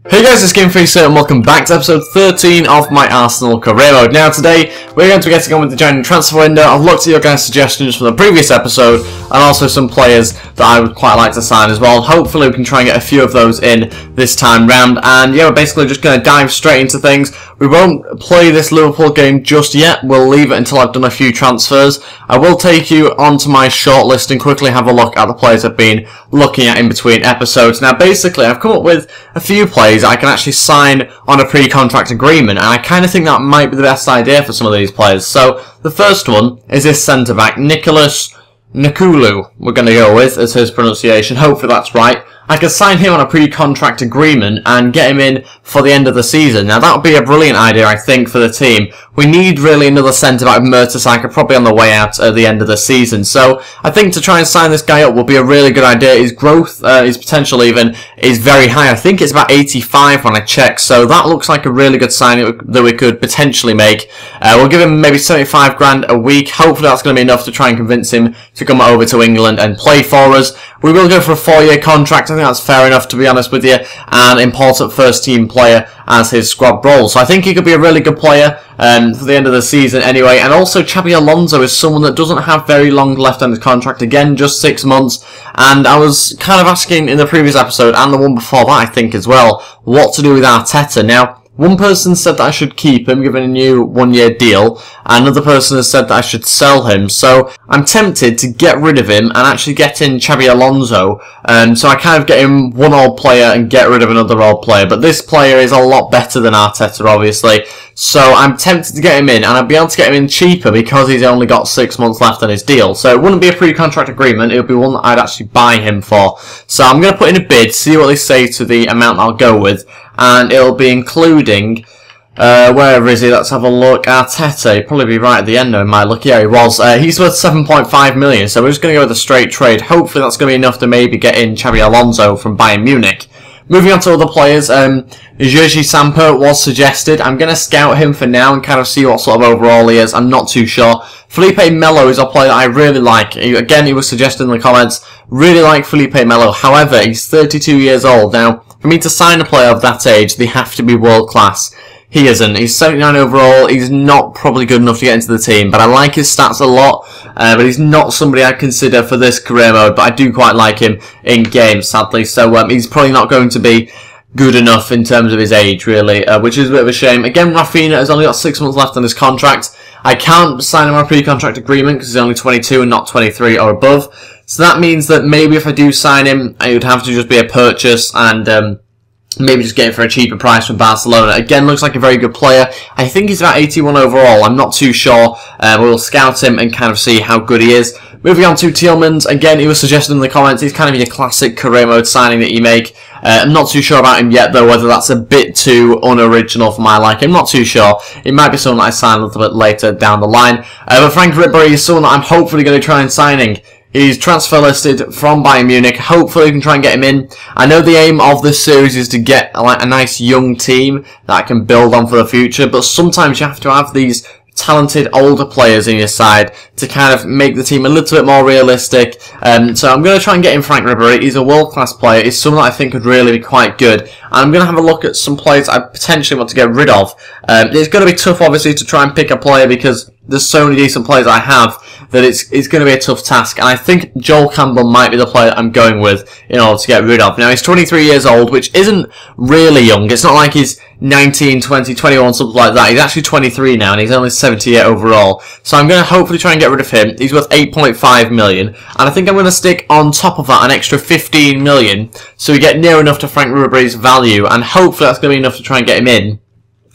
Hey guys, it's GameFace here and welcome back to episode 13 of my Arsenal career mode. Now today, we're going to be getting on with the January transfer window. I've looked at your guys' suggestions from the previous episode and also some players that I would quite like to sign as well. Hopefully we can try and get a few of those in this time round. And yeah, we're basically just going to dive straight into things. We won't play this Liverpool game just yet. We'll leave it until I've done a few transfers. I will take you onto my shortlist and quickly have a look at the players I've been looking at in between episodes. Now basically, I've come up with a few players I can actually sign on a pre-contract agreement, and I kind of think that might be the best idea for some of these players. So the first one is this centre-back, Nicholas Nkulu, we're going to go with as his pronunciation. Hopefully that's right. I could sign him on a pre-contract agreement and get him in for the end of the season. Now that would be a brilliant idea, I think, for the team. We need really another centre-back with Mertesacker probably on the way out at the end of the season. So I think to try and sign this guy up will be a really good idea. His growth, his potential even, is very high. I think it's about 85 when I check. So that looks like a really good signing that we could potentially make. We'll give him maybe 75 grand a week. Hopefully that's going to be enough to try and convince him to come over to England and play for us. We will go for a 4-year contract. I think that's fair enough, to be honest with you. An important first-team player as his squad role. So I think he could be a really good player for the end of the season anyway. And also, Xabi Alonso is someone that doesn't have very long left on his contract. Again, just 6 months. And I was kind of asking in the previous episode, and the one before that, I think, as well, what to do with Arteta. Now, one person said that I should keep him, given a new 1-year deal. Another person has said that I should sell him. So I'm tempted to get rid of him and actually get in Xabi Alonso. So I kind of get him one old player and get rid of another old player. But this player is a lot better than Arteta, obviously. So I'm tempted to get him in, and I'd be able to get him in cheaper because he's only got 6 months left on his deal. So it wouldn't be a pre-contract agreement, it would be one that I'd actually buy him for. So I'm going to put in a bid, see what they say to the amount I'll go with, and it'll be including, wherever is he, let's have a look, Arteta, he'd probably be right at the end of my look, yeah he was, he's worth 7.5 million, so we're just going to go with a straight trade. Hopefully that's going to be enough to maybe get in Xabi Alonso from Bayern Munich. Moving on to other players, Sergi Samper was suggested. I'm going to scout him for now and kind of see what sort of overall he is. I'm not too sure. Felipe Melo is a player that I really like. Again, he was suggested in the comments. Really like Felipe Melo. However, he's 32 years old. Now, for me to sign a player of that age, they have to be world class. He isn't. He's 79 overall. He's not probably good enough to get into the team, but I like his stats a lot. But he's not somebody I'd consider for this career mode, but I do quite like him in games, sadly. So he's probably not going to be good enough in terms of his age, really, which is a bit of a shame. Again, Rafinha has only got 6 months left on his contract. I can't sign him on a pre-contract agreement because he's only 22 and not 23 or above. So that means that maybe if I do sign him, it would have to just be a purchase and maybe just get it for a cheaper price from Barcelona. Again, looks like a very good player. I think he's about 81 overall. I'm not too sure. We'll scout him and kind of see how good he is. Moving on to Tielemans. Again, he was suggested in the comments. He's kind of your classic career mode signing that you make. I'm not too sure about him yet, though, whether that's a bit too unoriginal for my liking. I'm not too sure. It might be someone that I sign a little bit later down the line. But Frank Ribery is someone that I'm hopefully going to try and signing. He's transfer listed from Bayern Munich. Hopefully we can try and get him in. I know the aim of this series is to get a nice young team that I can build on for the future, but sometimes you have to have these talented older players in your side to kind of make the team a little bit more realistic. So I'm going to try and get in Frank Ribery. He's a world-class player. He's someone that I think could really be quite good. And I'm going to have a look at some players I potentially want to get rid of. It's going to be tough, obviously, to try and pick a player because there's so many decent players I have that it's going to be a tough task. And I think Joel Campbell might be the player I'm going with in order to get rid of. Now, he's 23 years old, which isn't really young. It's not like he's 19, 20, 21, something like that. He's actually 23 now, and he's only 78 overall. So I'm going to hopefully try and get rid of him. He's worth 8.5 million. And I think I'm going to stick on top of that an extra 15 million, so we get near enough to Frank Ribery's value, and hopefully that's going to be enough to try and get him in.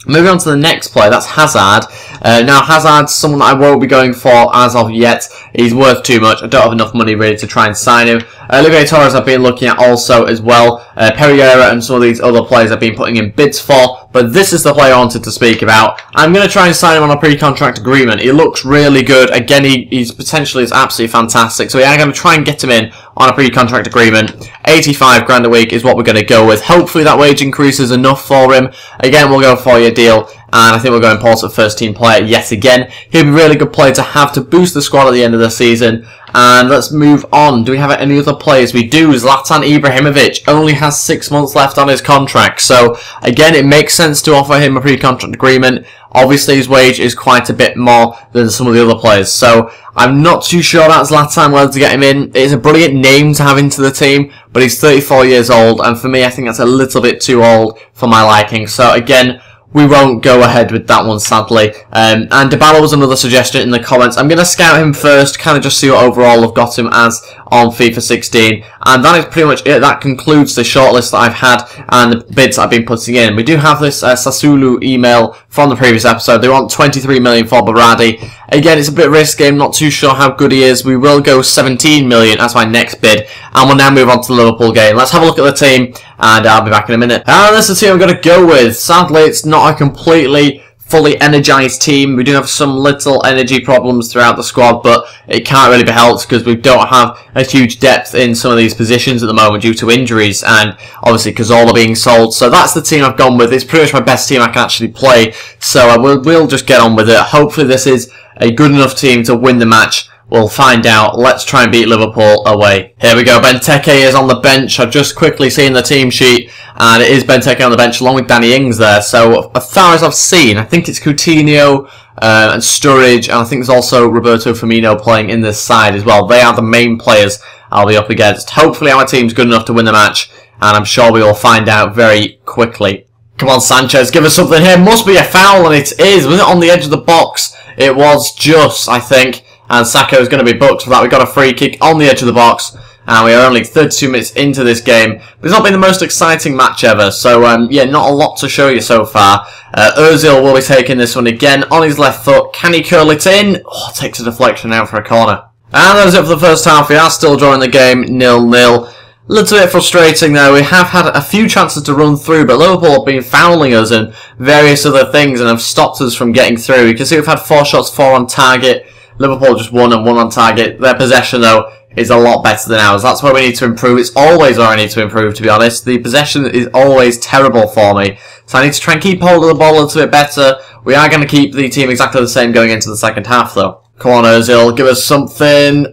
Moving on to the next player, that's Hazard. Now, Hazard's someone that I won't be going for as of yet. He's worth too much. I don't have enough money really to try and sign him. Olivier Torres I've been looking at also as well. Pereira and some of these other players I've been putting in bids for. But this is the player I wanted to speak about. I'm going to try and sign him on a pre-contract agreement. He looks really good. Again, he's potentially is absolutely fantastic. So yeah, I'm going to try and get him in on a pre-contract agreement. 85 grand a week is what we're going to go with. Hopefully that wage increase is enough for him. Again, we'll go for your 4-year deal, and I think we're going important first team player yet again. He'll be a really good player to have to boost the squad at the end of the season. And let's move on. Do we have any other players? We do. Zlatan Ibrahimovic only has 6 months left on his contract. So, again, it makes sense to offer him a pre-contract agreement. Obviously, his wage is quite a bit more than some of the other players. So, I'm not too sure about Zlatan, whether to get him in. It's a brilliant name to have into the team, but he's 34 years old. And for me, I think that's a little bit too old for my liking. So, again, we won't go ahead with that one, sadly. And Dybala was another suggestion in the comments. I'm going to scout him first, kind of just see what overall I've got him as on FIFA 16. And that is pretty much it. That concludes the shortlist that I've had and the bids that I've been putting in. We do have this Sassuolo email from the previous episode. They want 23 million for Berardi. Again, it's a bit risky. I'm not too sure how good he is. We will go 17 million as my next bid. And we'll now move on to the Liverpool game. Let's have a look at the team, and I'll be back in a minute. And this is the team I'm going to go with. Sadly, it's not a completely fully energized team. We do have some little energy problems throughout the squad, but it can't really be helped because we don't have a huge depth in some of these positions at the moment due to injuries, and obviously Cazorla being sold. So that's the team I've gone with. It's pretty much my best team I can actually play, so we'll just get on with it. Hopefully this is a good enough team to win the match. We'll find out. Let's try and beat Liverpool away. Here we go. Benteke is on the bench. I've just quickly seen the team sheet, and it is Benteke on the bench along with Danny Ings there. So as far as I've seen, I think it's Coutinho and Sturridge, and I think there's also Roberto Firmino playing in this side as well. They are the main players I'll be up against. Hopefully our team's good enough to win the match, and I'm sure we will find out very quickly. Come on, Sanchez, give us something here. Must be a foul, and it is. Was it on the edge of the box? It was just, I think. And Sacco is going to be booked for that. We got a free kick on the edge of the box, and we are only 32 minutes into this game. But it's not been the most exciting match ever, so yeah, not a lot to show you so far. Ozil will be taking this one again on his left foot. Can he curl it in? Oh, takes a deflection out for a corner. And that is it for the first half. We are still drawing the game 0-0. A little bit frustrating though. We have had a few chances to run through, but Liverpool have been fouling us and various other things and have stopped us from getting through. You can see we've had 4 shots, 4 on target. Liverpool just 1 and 1 on target. Their possession, though, is a lot better than ours. That's where we need to improve. It's always where I need to improve, to be honest. The possession is always terrible for me. So I need to try and keep hold of the ball a little bit better. We are going to keep the team exactly the same going into the second half, though. Come on, Ozil. Give us something.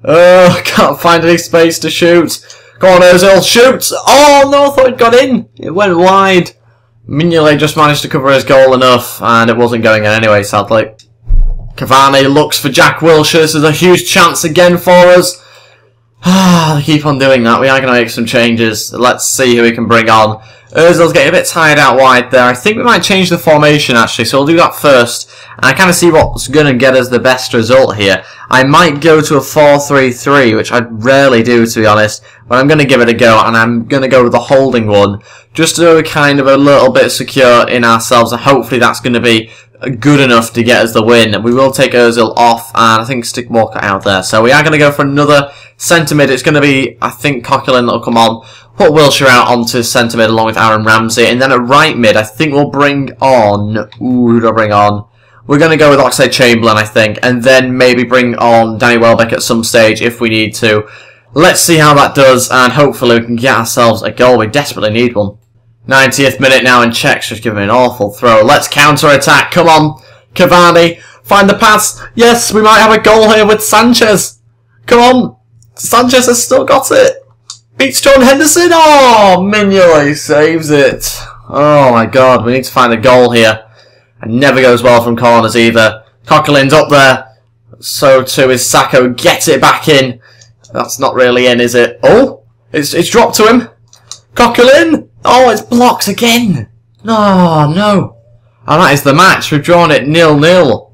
Oh, can't find any space to shoot. Come on, Ozil. Shoot! Oh, no, I thought it got in. It went wide. Mignolet just managed to cover his goal enough, and it wasn't going in anyway, sadly. Cavani looks for Jack Wilshere. This is a huge chance again for us. They keep on doing that. We are going to make some changes. Let's see who we can bring on. Ozil's getting a bit tired out wide there. I think we might change the formation actually, so we'll do that first. And I kind of see what's going to get us the best result here. I might go to a 4-3-3, which I rarely do, to be honest. But I'm going to give it a go, and I'm going to go with the holding one. Just so we're kind of a little bit secure in ourselves, and hopefully that's going to be good enough to get us the win. We will take Ozil off, and I think stick Walker out there. So we are going to go for another centre mid. It's going to be, I think, Coquelin that will come on. Put Wilshere out onto centre mid along with Aaron Ramsey. And then at right mid, I think we'll bring on... who do I bring on? We're going to go with Oxlade-Chamberlain, I think. And then maybe bring on Danny Welbeck at some stage if we need to. Let's see how that does, and hopefully we can get ourselves a goal. We desperately need one. 90th minute now, and Czech's just giving me an awful throw. Let's counter-attack. Come on, Cavani. Find the pass. Yes, we might have a goal here with Sanchez. Come on. Sanchez has still got it. Beats John Henderson. Oh, Mignolet saves it. Oh, my God. We need to find a goal here. It never goes well from corners either. Coquelin's up there. So too is Sacco. Gets it back in. That's not really in, is it? Oh, it's dropped to him. Coquelin. Oh, it's blocked again. No. And that is the match. We've drawn it 0-0.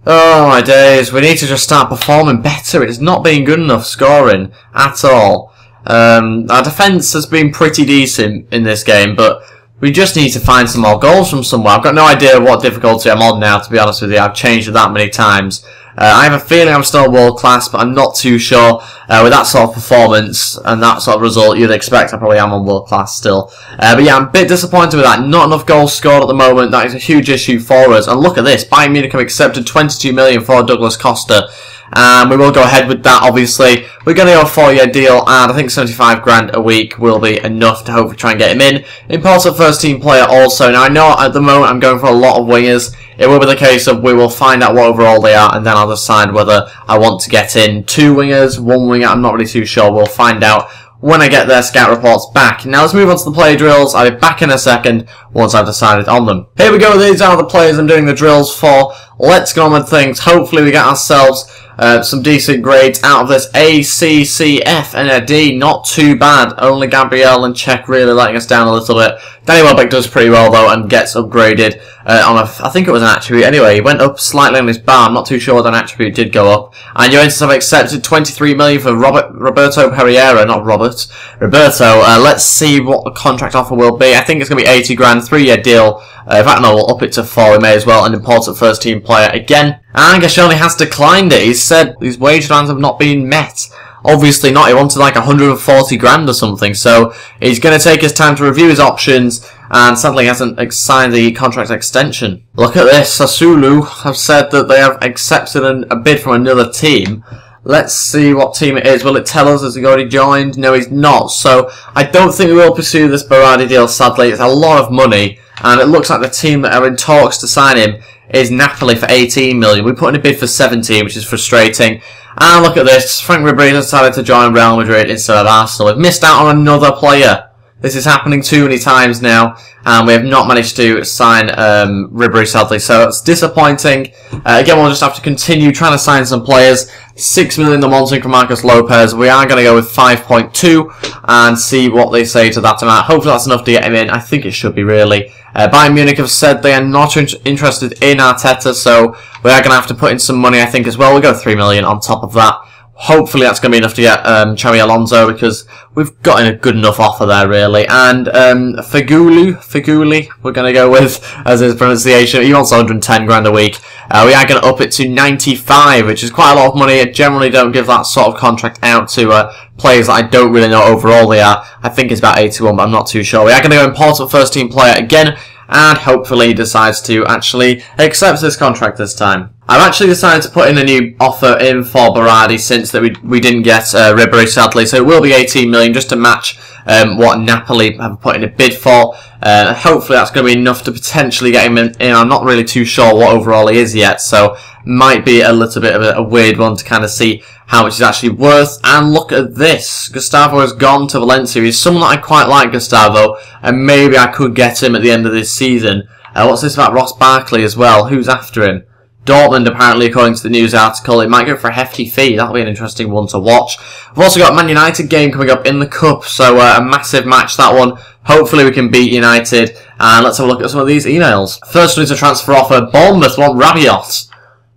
Oh my days. We need to just start performing better. It has not been good enough scoring at all. Our defence has been pretty decent in this game, but we just need to find some more goals from somewhere. I've got no idea what difficulty I'm on now, to be honest with you. I've changed it that many times. I have a feeling I'm still world class, but I'm not too sure. With that sort of performance and that sort of result, you'd expect I probably am on world class still. But yeah, I'm a bit disappointed with that. Not enough goals scored at the moment. That is a huge issue for us. And look at this. Bayern Munich have accepted 22 million for Douglas Costa. and we will go ahead with that. Obviously, we're going to go a 4-year deal, and I think 75 grand a week will be enough to hopefully try and get him in. Important first team player also. Now I know at the moment I'm going for a lot of wingers. It will be the case of we will find out what overall they are, and then I'll decide whether I want to get in 2 wingers, 1 winger. I'm not really too sure. We'll find out when I get their scout reports back. Now let's move on to the player drills. I'll be back in a second once I've decided on them. Here we go. These are the players I'm doing the drills for. Let's get on with things. Hopefully we get ourselves some decent grades out of this. A, C, C, F, and a D. Not too bad. Only Gabriel and Czech really letting us down a little bit. Danny Welbeck does pretty well though and gets upgraded on a, I think it was an attribute. Anyway, he went up slightly on his bar. I'm not too sure whether an attribute did go up. And Juventus have accepted 23 million for Roberto Pereira, not Robert. Roberto. Let's see what the contract offer will be. I think it's going to be 80 grand, 3-year deal. In fact, no, we'll up it to 4. We may as well. An important first team player again. And Gascioni has declined it. He said his wage demands have not been met. Obviously not. He wanted like 140 grand or something. So he's going to take his time to review his options. And sadly he hasn't signed the contract extension. Look at this. Sassuolo have said that they have accepted a bid from another team. Let's see what team it is. Will it tell us? Has he already joined? No, he's not. So I don't think we will pursue this Berardi deal, sadly. It's a lot of money. And it looks like the team that are in talks to sign him is Napoli for 18 million. We put in a bid for 17, which is frustrating. And look at this. Frank Ribery decided to join Real Madrid instead of Arsenal. We've missed out on another player. This is happening too many times now, and we have not managed to sign Ribery, sadly, so it's disappointing. Again, we'll just have to continue trying to sign some players. 6 million the wanting from Marcos Lopez. We are going to go with 5.2 and see what they say to that amount. Hopefully that's enough to get him in. I think it should be, really. Bayern Munich have said they are not interested in Arteta, so we are going to have to put in some money, I think, as well. We'll go 3 million on top of that. Hopefully that's going to be enough to get Xabi Alonso, because we've gotten a good enough offer there, really. And Figuli, we're going to go with, as his pronunciation. He wants 110 grand a week. We are going to up it to 95, which is quite a lot of money. I generally don't give that sort of contract out to players that I don't really know overall they are. I think it's about 81, but I'm not too sure. We are going to go important first team player again, and hopefully he decides to actually accept this contract this time. I've actually decided to put in a new offer in for Berardi since that we didn't get Ribery, sadly, so it will be 18 million just to match what Napoli have put in a bid for. Hopefully that's going to be enough to potentially get him in. I'm not really too sure what overall he is yet, so might be a little bit of a weird one to kind of see how much he's actually worth. And look at this. Gustavo has gone to Valencia. He's someone that I quite like, Gustavo, and maybe I could get him at the end of this season. What's this about Ross Barkley as well? Who's after him? Dortmund, apparently, according to the news article. It might go for a hefty fee. That'll be an interesting one to watch. We've also got a Man United game coming up in the Cup, so a massive match, that one. Hopefully we can beat United. And let's have a look at some of these emails. First one is a transfer offer. Bournemouth want Rabiot.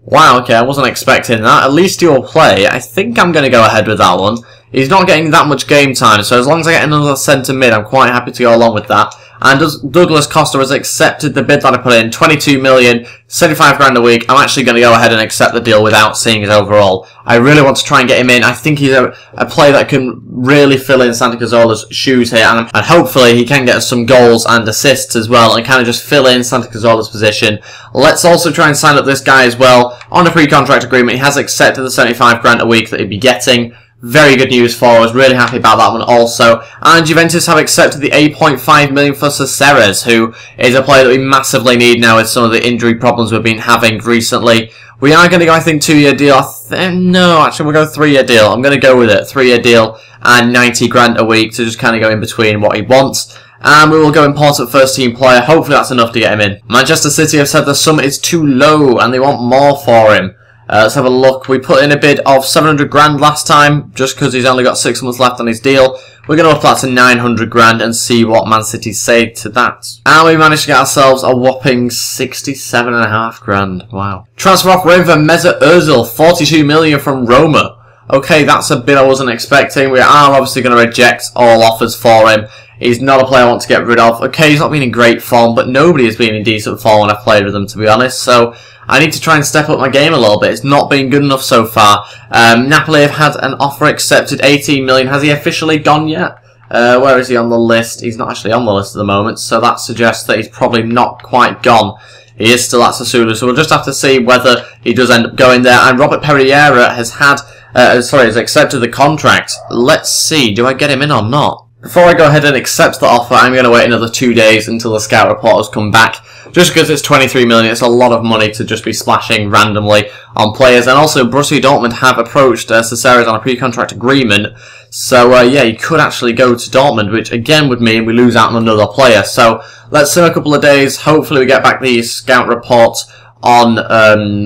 Wow, okay, I wasn't expecting that. At least he'll play. I think I'm going to go ahead with that one. He's not getting that much game time, so as long as I get another centre mid, I'm quite happy to go along with that. And Douglas Costa has accepted the bid that I put in, 22 million, 75 grand a week. I'm actually going to go ahead and accept the deal without seeing his overall. I really want to try and get him in. I think he's a player that can really fill in Santi Cazorla's shoes here, and hopefully he can get some goals and assists as well, and kind of just fill in Santi Cazorla's position. Let's also try and sign up this guy as well on a pre-contract agreement. He has accepted the 75 grand a week that he'd be getting. Very good news for us. Really happy about that one also. And Juventus have accepted the 8.5 million for Caceres, who is a player that we massively need now with some of the injury problems we've been having recently. We are going to go, I think, 2-year deal. No, actually, we'll go 3-year deal. I'm going to go with it. 3-year deal and 90 grand a week to just kind of go in between what he wants. And we will go important first team player. Hopefully that's enough to get him in. Manchester City have said the sum is too low and they want more for him. Let's have a look. We put in a bid of 700 grand last time, just because he's only got 6 months left on his deal. We're going to up that to 900 grand and see what Man City say to that. And we managed to get ourselves a whopping 67.5 grand. Wow. Transfer offer in for Mesut Ozil, 42 million from Roma. Okay, that's a bid I wasn't expecting. We are obviously going to reject all offers for him. He's not a player I want to get rid of. Okay, he's not been in great form, but nobody has been in decent form when I've played with them, to be honest. So I need to try and step up my game a little bit. It's not been good enough so far. Napoli have had an offer accepted, 18 million. Has he officially gone yet? Where is he on the list? He's not actually on the list at the moment, so that suggests that he's probably not quite gone. he is still at Sassuolo, so we'll just have to see whether he does end up going there. And Robert Pereira has has accepted the contract. Let's see, do I get him in or not? Before I go ahead and accept the offer, I'm going to wait another 2 days until the scout reporters come back. Just because it's 23 million, it's a lot of money to just be splashing randomly on players. And also, Borussia Dortmund have approached Cesares on a pre-contract agreement. So, yeah, he could actually go to Dortmund, which again would mean we lose out on another player. So, let's see in a couple of days. Hopefully we get back the scout report on,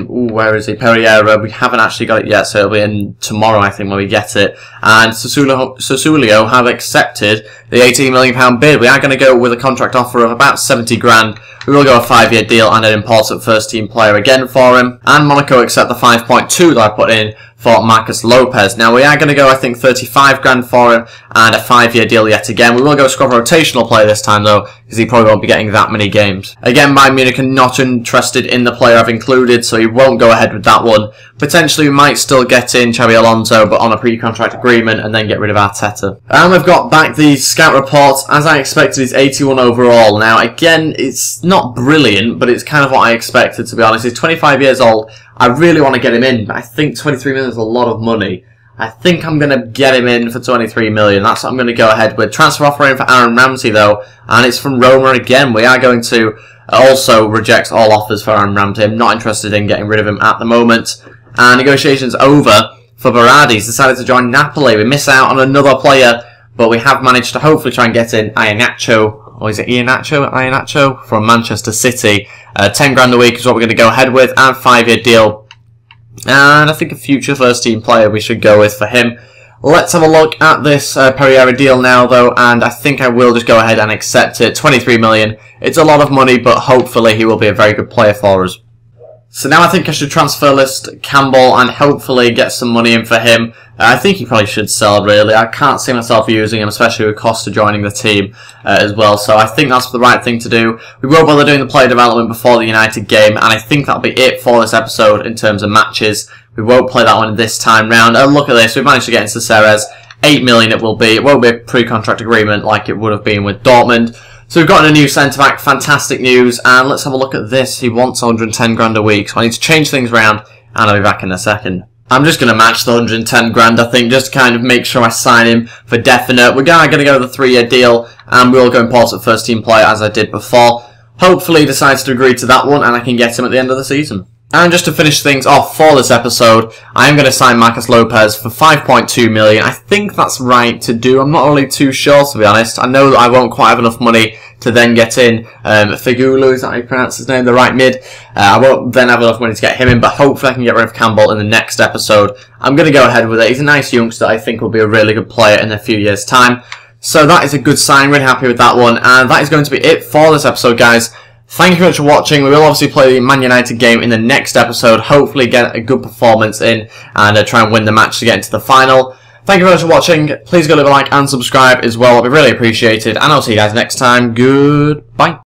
where is he? Pereira. We haven't actually got it yet, so it'll be in tomorrow, I think, when we get it. And Sassuolo have accepted the £18 million bid. We are going to go with a contract offer of about 70 grand. We will go a 5-year deal and an important first-team player again for him. And Monaco accept the 5.2 that I put in for Marcus Lopez. Now, we are going to go, I think, 35 grand for him and a 5-year deal yet again. We will go squad rotational player this time, though, because he probably won't be getting that many games. Again, Bayern Munich are not interested in the player I've included, so he won't go ahead with that one. Potentially, we might still get in Xabi Alonso, but on a pre-contract agreement, and then get rid of Arteta. And we've got back the scout reports. As I expected, he's 81 overall. Now, again, it's not brilliant, but it's kind of what I expected, to be honest. He's 25 years old. I really want to get him in, but I think 23 million is a lot of money. I think I'm going to get him in for 23 million. That's what I'm going to go ahead with. Transfer offer in for Aaron Ramsey, though, and it's from Roma again. We are going to also reject all offers for Aaron Ramsey. I'm not interested in getting rid of him at the moment. And negotiations over for Berardi. He's decided to join Napoli. We miss out on another player, but we have managed to hopefully try and get in Iheanacho, or is it Iheanacho from Manchester City. 10 grand a week is what we're going to go ahead with, and 5-year deal. And I think a future first-team player we should go with for him. Let's have a look at this Pereira deal now, though, and I think I will just go ahead and accept it. 23 million. It's a lot of money, but hopefully he will be a very good player for us. So now I think I should transfer list Campbell and hopefully get some money in for him. I think he probably should sell, really. I can't see myself using him, especially with Costa joining the team as well. So I think that's the right thing to do. We won't bother doing the player development before the United game, and I think that'll be it for this episode in terms of matches. We won't play that one this time round. And look at this, we've managed to get into Cesares. 8 million it will be. It won't be a pre-contract agreement like it would have been with Dortmund. So we've got a new centre-back, fantastic news, and let's have a look at this. He wants 110 grand a week, so I need to change things around, and I'll be back in a second. I'm just going to match the 110 grand, I think, just to kind of make sure I sign him for definite. We're going to go with a 3-year deal, and we'll go important first-team player as I did before. Hopefully he decides to agree to that one, and I can get him at the end of the season. And just to finish things off for this episode, I am going to sign Marcus Lopez for 5.2 million. I think that's right to do. I'm not really too sure, to be honest. I know that I won't quite have enough money to then get in Figulu, is that how you pronounce his name, the right mid. I won't then have enough money to get him in, but hopefully I can get rid of Campbell in the next episode. I'm going to go ahead with it. He's a nice youngster. I think will be a really good player in a few years' time. So that is a good sign. Really happy with that one. And that is going to be it for this episode, guys. Thank you very much for watching. We will obviously play the Man United game in the next episode. Hopefully get a good performance in and try and win the match to get into the final. Thank you very much for watching. Please go leave a like and subscribe as well. It'll be really appreciated. And I'll see you guys next time. Goodbye.